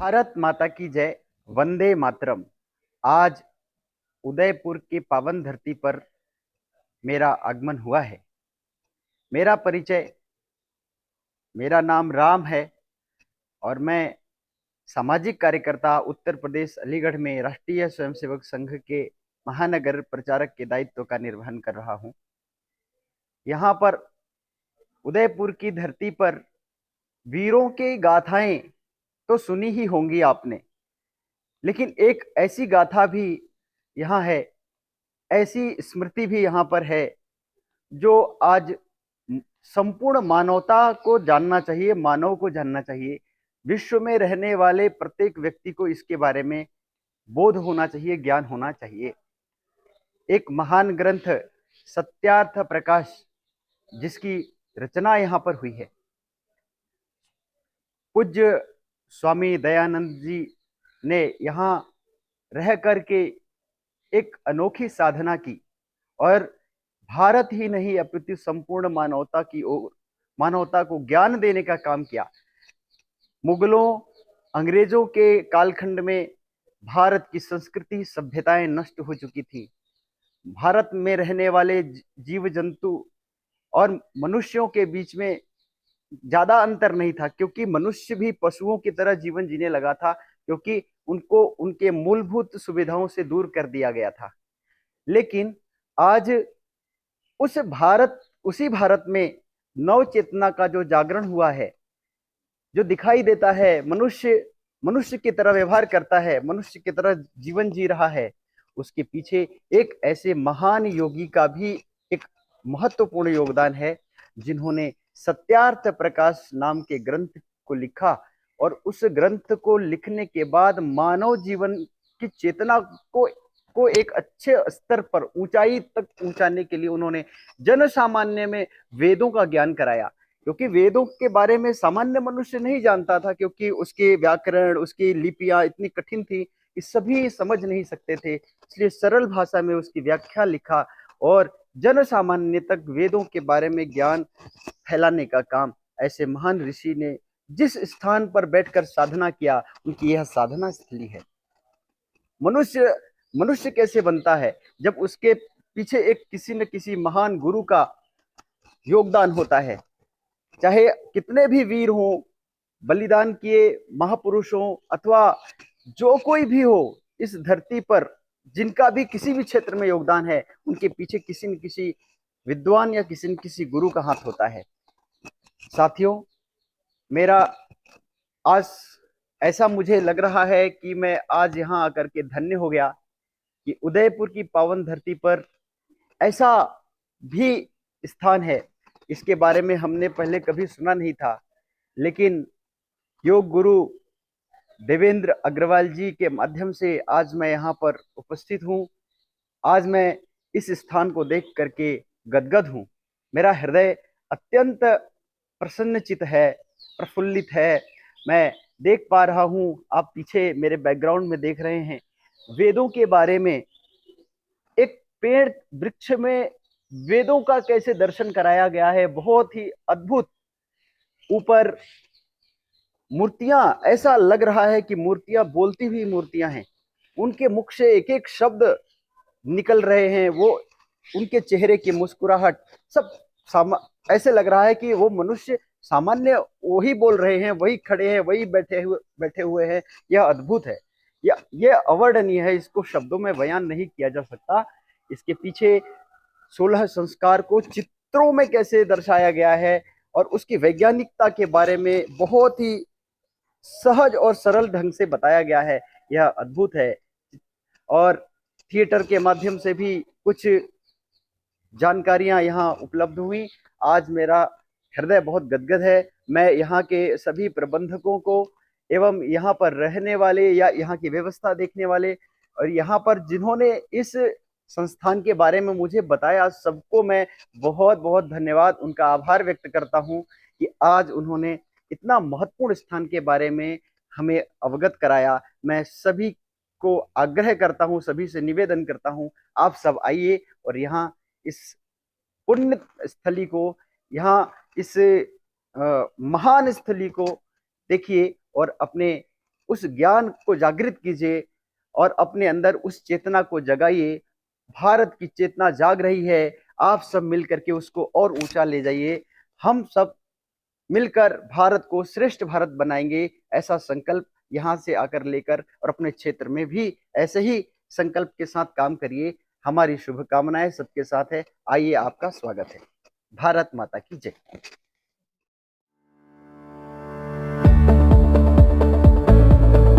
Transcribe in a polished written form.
भारत माता की जय। वंदे मातरम। आज उदयपुर की पावन धरती पर मेरा आगमन हुआ है। मेरा परिचय, मेरा नाम राम है और मैं सामाजिक कार्यकर्ता उत्तर प्रदेश अलीगढ़ में राष्ट्रीय स्वयंसेवक संघ के महानगर प्रचारक के दायित्व का निर्वहन कर रहा हूं। यहाँ पर उदयपुर की धरती पर वीरों की गाथाएं तो सुनी ही होंगी आपने, लेकिन एक ऐसी गाथा भी यहाँ है, ऐसी स्मृति भी यहाँ पर है जो आज संपूर्ण मानवता को जानना चाहिए, मानव को जानना चाहिए। विश्व में रहने वाले प्रत्येक व्यक्ति को इसके बारे में बोध होना चाहिए, ज्ञान होना चाहिए। एक महान ग्रंथ सत्यार्थ प्रकाश, जिसकी रचना यहाँ पर हुई है। पूज्य स्वामी दयानंद जी ने यहाँ रह करके एक अनोखी साधना की और भारत ही नहीं अपितु संपूर्ण मानवता की ओर, मानवता को ज्ञान देने का काम किया। मुगलों, अंग्रेजों के कालखंड में भारत की संस्कृति, सभ्यताएं नष्ट हो चुकी थी। भारत में रहने वाले जीव जंतु और मनुष्यों के बीच में ज्यादा अंतर नहीं था, क्योंकि मनुष्य भी पशुओं की तरह जीवन जीने लगा था, क्योंकि उनको उनके मूलभूत सुविधाओं से दूर कर दिया गया था। लेकिन आज उसी भारत में नव चेतना का जो जागरण हुआ है, जो दिखाई देता है, मनुष्य मनुष्य की तरह व्यवहार करता है, मनुष्य की तरह जीवन जी रहा है, उसके पीछे एक ऐसे महान योगी का भी एक महत्वपूर्ण योगदान है, जिन्होंने सत्यार्थ प्रकाश नाम के ग्रंथ को लिखा और उस ग्रंथ को लिखने के बाद मानव जीवन की चेतना को एक अच्छे स्तर पर, ऊंचाई तक पहुंचाने के लिए उन्होंने जन सामान्य में वेदों का ज्ञान कराया। क्योंकि वेदों के बारे में सामान्य मनुष्य नहीं जानता था, क्योंकि उसके व्याकरण, उसकी लिपियां इतनी कठिन थी कि सभी समझ नहीं सकते थे। इसलिए सरल भाषा में उसकी व्याख्या लिखा और जन सामान्य तक वेदों के बारे में ज्ञान फैलाने का काम ऐसे महान ऋषि ने जिस स्थान पर बैठकर साधना किया, उनकी यह साधना स्थली है। मनुष्य मनुष्य कैसे बनता है? जब उसके पीछे एक किसी न किसी महान गुरु का योगदान होता है। चाहे कितने भी वीर हों, बलिदान किए महापुरुष हों, अथवा जो कोई भी हो इस धरती पर, जिनका भी किसी भी क्षेत्र में योगदान है, उनके पीछे किसी न किसी विद्वान या किसी न किसी गुरु का हाथ होता है। साथियों, मेरा आज ऐसा मुझे लग रहा है कि मैं आज यहाँ आकर के धन्य हो गया कि उदयपुर की पावन धरती पर ऐसा भी स्थान है। इसके बारे में हमने पहले कभी सुना नहीं था, लेकिन योग गुरु देवेंद्र अग्रवाल जी के माध्यम से आज मैं यहाँ पर उपस्थित हूँ। आज मैं इस स्थान को देख करके गदगद हूँ। मेरा हृदय अत्यंत प्रसन्नचित है, प्रफुल्लित है। मैं देख पा रहा हूँ, आप पीछे मेरे बैकग्राउंड में देख रहे हैं, वेदों के बारे में, एक पेड़ वृक्ष में वेदों का कैसे दर्शन कराया गया है, बहुत ही अद्भुत। ऊपर मूर्तियां, ऐसा लग रहा है कि मूर्तियां बोलती हुई मूर्तियां हैं। उनके मुख से एक एक शब्द निकल रहे हैं, वो उनके चेहरे की मुस्कुराहट सब ऐसे लग रहा है कि वो मनुष्य सामान्य वही बोल रहे हैं, वही खड़े हैं, वही बैठे हुए हैं। यह अद्भुत है, यह अवर्णनीय है। इसको शब्दों में बयान नहीं किया जा सकता। इसके पीछे 16 संस्कार को चित्रों में कैसे दर्शाया गया है और उसकी वैज्ञानिकता के बारे में बहुत ही सहज और सरल ढंग से बताया गया है, यह अद्भुत है। और थिएटर के माध्यम से भी कुछ जानकारियां यहाँ उपलब्ध हुई। आज मेरा हृदय बहुत गदगद है। मैं यहाँ के सभी प्रबंधकों को एवं यहाँ पर रहने वाले या यहाँ की व्यवस्था देखने वाले और यहाँ पर जिन्होंने इस संस्थान के बारे में मुझे बताया, सबको मैं बहुत बहुत धन्यवाद, उनका आभार व्यक्त करता हूँ कि आज उन्होंने इतना महत्वपूर्ण स्थान के बारे में हमें अवगत कराया। मैं सभी को आग्रह करता हूँ, सभी से निवेदन करता हूँ, आप सब आइए और यहाँ इस पुण्य स्थली को, यहाँ इस महान स्थली को देखिए और अपने उस ज्ञान को जागृत कीजिए और अपने अंदर उस चेतना को जगाइए। भारत की चेतना जाग रही है, आप सब मिलकर के उसको और ऊंचा ले जाइए। हम सब मिलकर भारत को श्रेष्ठ भारत बनाएंगे, ऐसा संकल्प यहाँ से आकर लेकर और अपने क्षेत्र में भी ऐसे ही संकल्प के साथ काम करिए। हमारी शुभकामनाएं सबके साथ है। आइए, आपका स्वागत है। भारत माता की जय।